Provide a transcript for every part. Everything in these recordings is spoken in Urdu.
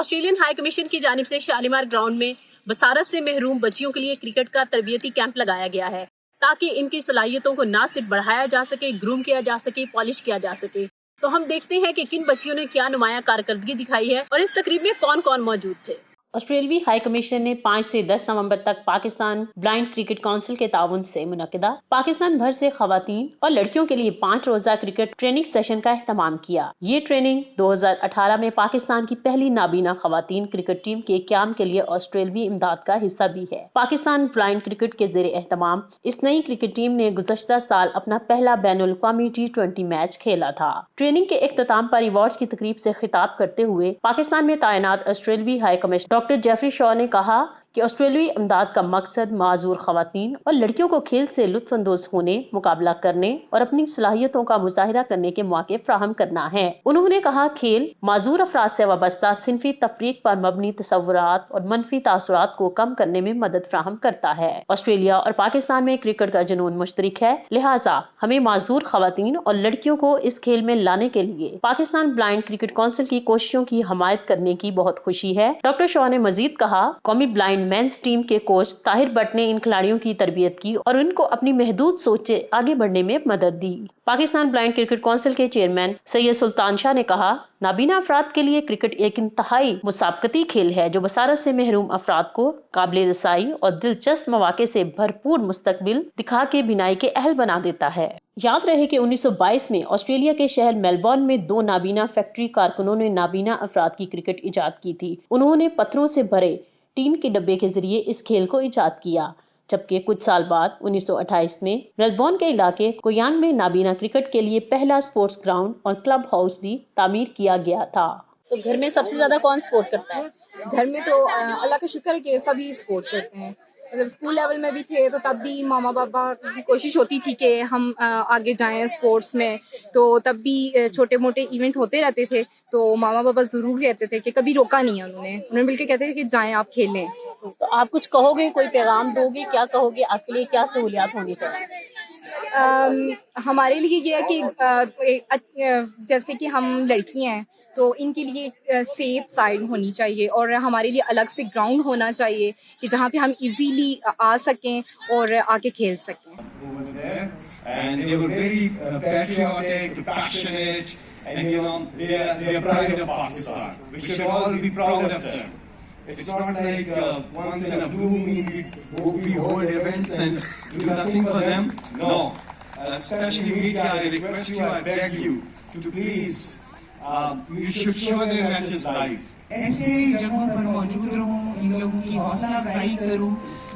آسٹریلین ہائی کمیشن کی جانب سے شالیمار گراؤنڈ میں بصارت سے محروم بچیوں کے لیے کرکٹ کا تربیتی کیمپ لگایا گیا ہے تاکہ ان کی صلاحیتوں کو نہ صرف بڑھایا جا سکے، گروم کیا جا سکے، پالش کیا جا سکے۔ تو ہم دیکھتے ہیں کہ کن بچیوں نے کیا نمایاں کارکردگی دکھائی ہے اور اس تقریب میں کون کون موجود تھے۔ آسٹریلوی ہائی کمیشن نے 5 سے 10 نومبر تک پاکستان بلائنڈ کرکٹ کونسل کے تعاون سے منعقدہ پاکستان بھر سے خواتین اور لڑکیوں کے لیے 5 روزہ کرکٹ ٹریننگ سیشن کا اہتمام کیا۔ یہ ٹریننگ 2018 میں پاکستان کی پہلی نابینا خواتین کرکٹ ٹیم کے قیام کے لیے آسٹریلوی امداد کا حصہ بھی ہے۔ پاکستان بلائنڈ کرکٹ کے زیر اہتمام اس نئی کرکٹ ٹیم نے گزشتہ سال اپنا پہلا بین الاقوامی T20 میچ کھیلا تھا۔ ٹریننگ کے اختتام پر ایوارڈز کی تقریب سے خطاب کرتے ہوئے پاکستان میں تعینات آسٹریلوی ہائی کمشنر ڈاکٹر جیفری شاہ نے کہا کہ آسٹریلوی امداد کا مقصد معذور خواتین اور لڑکیوں کو کھیل سے لطف اندوز ہونے، مقابلہ کرنے اور اپنی صلاحیتوں کا مظاہرہ کرنے کے مواقع فراہم کرنا ہے۔ انہوں نے کہا کھیل معذور افراد سے وابستہ صنفی تفریق پر مبنی تصورات اور منفی تاثرات کو کم کرنے میں مدد فراہم کرتا ہے۔ آسٹریلیا اور پاکستان میں کرکٹ کا جنون مشترک ہے، لہٰذا ہمیں معذور خواتین اور لڑکیوں کو اس کھیل میں لانے کے لیے پاکستان بلائنڈ کرکٹ کونسل کی کوششوں کی حمایت کرنے کی بہت خوشی ہے۔ ڈاکٹر شاہ نے مزید کہا قومی بلائنڈ مینز ٹیم کے کوچ طاہر بٹ نے ان کھلاڑیوں کی تربیت کی اور ان کو اپنی محدود سوچ سے آگے بڑھنے میں مدد دی۔ پاکستان بلائنڈ کرکٹ کونسل کے چیئرمین سید سلطان شاہ نے کہا نابینا افراد کے لیے کرکٹ ایک انتہائی مسابقتی کھیل ہے جو بصارت سے محروم افراد کو قابل رسائی اور دلچسپ مواقع سے بھرپور مستقبل دکھا کے بینائی کے اہل بنا دیتا ہے۔ یاد رہے کہ 1922 میں آسٹریلیا کے شہر میلبورن میں 2 نابینا فیکٹری کارکنوں نے نابینا افراد کی کرکٹ ایجاد کی تھی۔ انہوں نے پتھروں سے بھرے ٹین کے ڈبے کے ذریعے اس کھیل کو ایجاد کیا، جبکہ کچھ سال بعد 1928 میں میلبورن کے علاقے کویانگ میں نابینا کرکٹ کے لیے پہلا اسپورٹس گراؤنڈ اور کلب ہاؤس بھی تعمیر کیا گیا تھا۔ تو گھر میں سب سے زیادہ کون سپورٹ کرتا ہے؟ گھر میں تو اللہ کا شکر ہے کہ سبھی سپورٹ کرتے ہیں۔ جب اسکول لیول میں بھی تھے تو تب بھی ماما پاپا کی کوشش ہوتی تھی کہ ہم آگے جائیں اسپورٹس میں، تو تب بھی چھوٹے موٹے ایونٹ ہوتے رہتے تھے تو ماما پاپا ضرور کہتے تھے کہ کبھی روکا نہیں ہے انہوں نے بلکہ کہتے تھے کہ جائیں آپ کھیلیں۔ تو آپ کچھ کہو گے، کوئی پیغام دو گے، کیا کہو گے، آپ کے لیے کیا سہولیات ہونی چاہیے؟ ہمارے لیے یہ ہے کہ جیسے کہ ہم لڑکی ہیں تو ان کے لیے سیف سائڈ ہونی چاہیے اور ہمارے لیے الگ سے گراؤنڈ ہونا چاہیے کہ جہاں پہ ہم ایزیلی آ سکیں اور آ کے کھیل سکیں۔ And they were very patriotic, passionate, and they are pride of Pakistan. We should all be proud of them. It's not like once in a blue moon we hold events and do nothing for them. No. Especially media, I request you, I beg you to please, you should show their matches live. ایسے جگہوں پر موجود رہوں، ان لوگوں کی حوصلہ افزائی کروں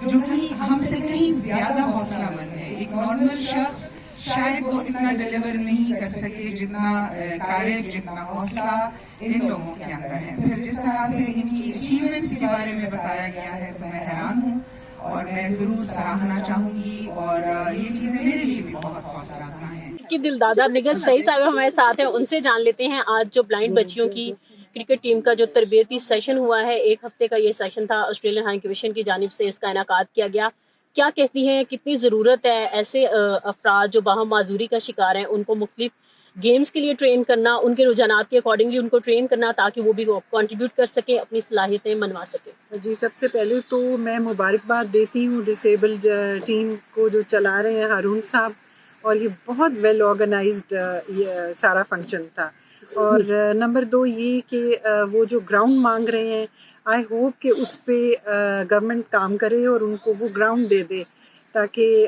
جو کہیں ہم سے کہیں زیادہ حوصلہ مند ہے۔ ایک نارمل شخص شاید وہ اتنا ڈیلیور نہیں کر سکے جتنا کارج، جتنا حوصلہ ان لوگوں کے اندر ہے۔ پھر جس طرح سے ان کی اچیومنٹس کے بارے میں بتایا گیا ہے تو میں حیران ہوں اور میں ضرور سراہنا چاہوں گی، اور یہ چیزیں میرے لیے بھی بہت حوصلہ افزا ہیں۔ کی دلدادہ نگہت سعید صاحب ہمارے ساتھ ہیں، ان سے جان لیتے ہیں آج جو بلائنڈ بچیوں کی کرکٹ ٹیم کا جو تربیتی سیشن ہوا ہے، 1 ہفتے کا یہ سیشن تھا، آسٹریلین ہائی کمیشن کی جانب سے اس کا انعقاد کیا گیا۔ کیا کہتی ہیں کتنی ضرورت ہے ایسے افراد جو باہم معذوری کا شکار ہیں ان کو مختلف گیمز کے لیے ٹرین کرنا، ان کے رجحانات کے اکارڈنگلی ان کو ٹرین کرنا تاکہ وہ بھی کنٹریبیوٹ کر سکیں، اپنی صلاحیتیں منوا سکیں؟ جی، سب سے پہلے تو میں مبارکباد دیتی ہوں ڈسیبلڈ ٹیم کو جو چلا رہے ہیں ہارون صاحب، اور یہ بہت ویل آرگنائزڈ یہ سارا فنکشن تھا۔ اور نمبر 2 یہ کہ وہ جو گراؤنڈ مانگ رہے ہیں، آئی ہوپ کہ اس پہ گورنمنٹ کام کرے اور ان کو وہ گراؤنڈ دے دے تاکہ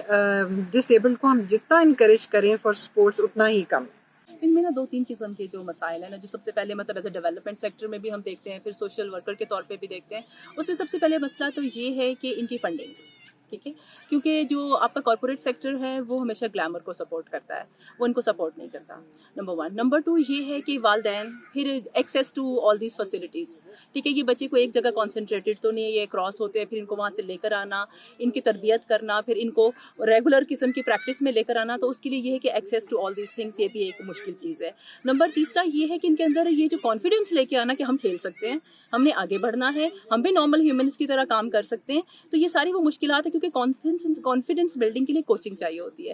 ڈسیبلڈ کو ہم جتنا انکریج کریں فار سپورٹس اتنا ہی کم ہے۔ ان میں نا 2-3 قسم کے جو مسائل ہیں نا، جو سب سے پہلے مطلب ایز اے ڈیولپمنٹ سیکٹر میں بھی ہم دیکھتے ہیں، پھر سوشل ورکر کے طور پہ بھی دیکھتے ہیں۔ اس میں سب سے پہلے مسئلہ تو یہ ہے کہ ان کی فنڈنگ، ٹھیک ہے، کیونکہ جو آپ کا کارپوریٹ سیکٹر ہے وہ ہمیشہ گلیمر کو سپورٹ کرتا ہے، وہ ان کو سپورٹ نہیں کرتا، نمبر 1۔ نمبر 2 یہ ہے کہ والدین پھر access to all these facilities, ٹھیک ہے، یہ بچے کو ایک جگہ کانسنٹریٹڈ تو نہیں ہے، یہ کراس ہوتے ہیں، پھر ان کو وہاں سے لے کر آنا، ان کی تربیت کرنا، پھر ان کو ریگولر قسم کی پریکٹس میں لے کر آنا، تو اس کے لیے یہ ہے کہ access to all these things یہ بھی ایک مشکل چیز ہے۔ نمبر 3 یہ ہے کہ ان کے اندر یہ جو کانفیڈینس لے کے آنا کہ ہم کھیل سکتے ہیں، ہم نے آگے بڑھنا ہے، ہم بھی نارمل ہیومنس کی طرح کام کر سکتے ہیں، تو یہ ساری وہ مشکلات ہیں کیونکہ کانفیڈنس بلڈنگ کے لیے کوچنگ چاہیے ہوتی ہے،